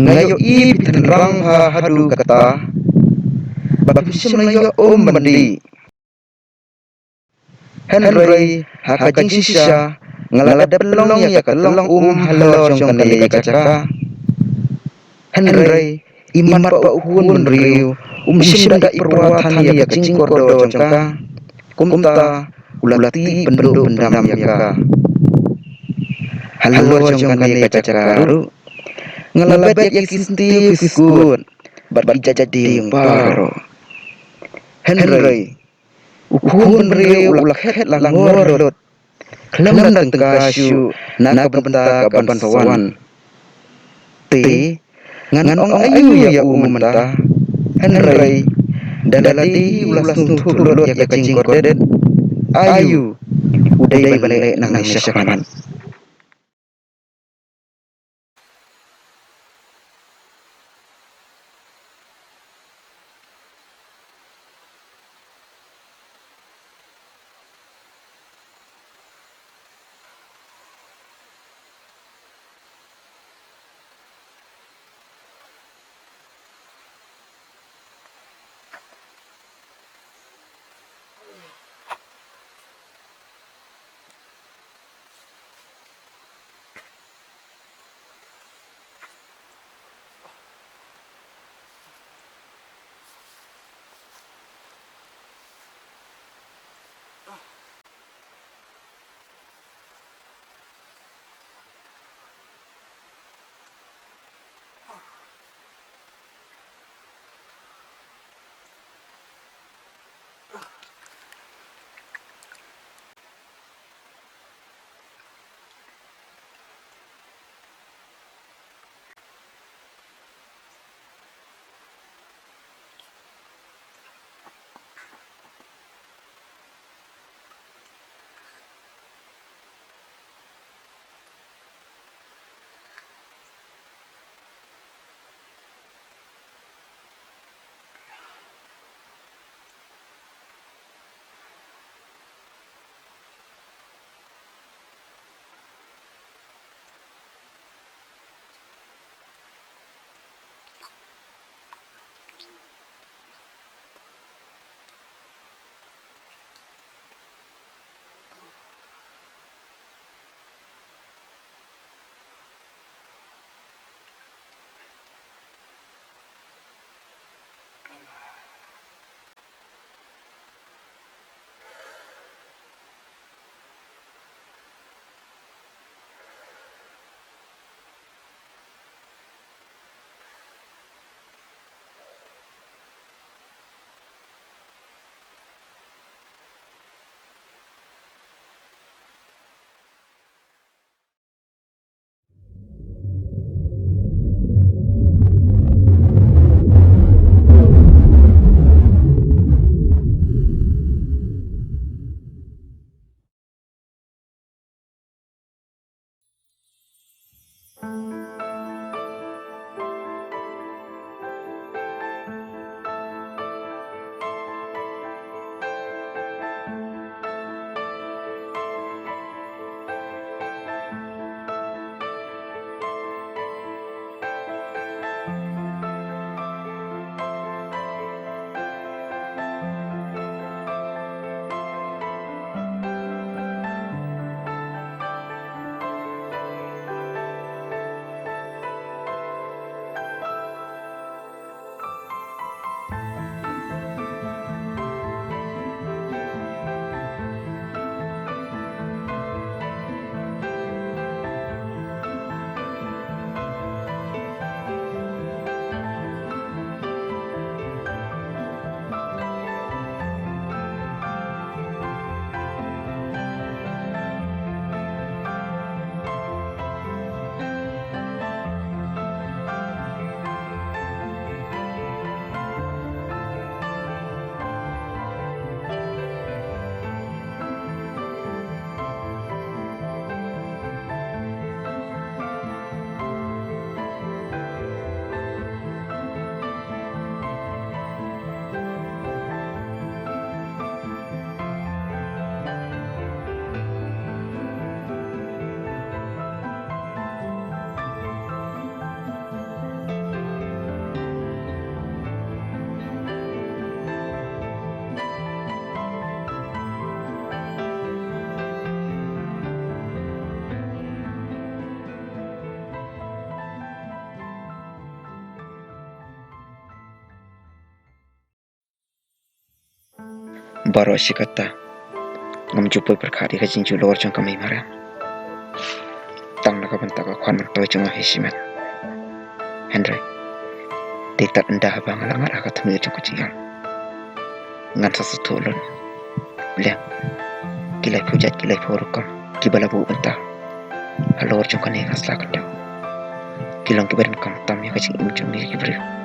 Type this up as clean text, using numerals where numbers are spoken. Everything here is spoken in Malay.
Ngayo i pitanrang ha hadu kata bapisim layo mandi Henry hakajing sisa ngalada pelong ya kelong halor jong kali kacaka Henry iman pa ukun benriu sim da iperwatan ya kajing kordo jongka kumta ulati bendu bendam ya ka halor jong kali kacaka ru ngalabet ya kistiu kiskun bat jadi paro Henry ukun benriu ulak het langor lot Kelam datang kasyu nak benta kaban sawan T ngan ong ayu ya mentah Henry daladi ulas nutuh lot ya kacing kordet ayu udai balik nang syakaman baro sikata ngam jupoi perkhari ka jinju lor jong kamai mara tang na ka banta ka khwan toy jong hesimat Henry dekat endah bang langar ka thmi jong ka chiang ngan sa thulun le kilai pujat kilai phorukam kibala bu banta halor jong ka ne khasla kan kilong kibaran kam tam ya ka ching jong mi kibri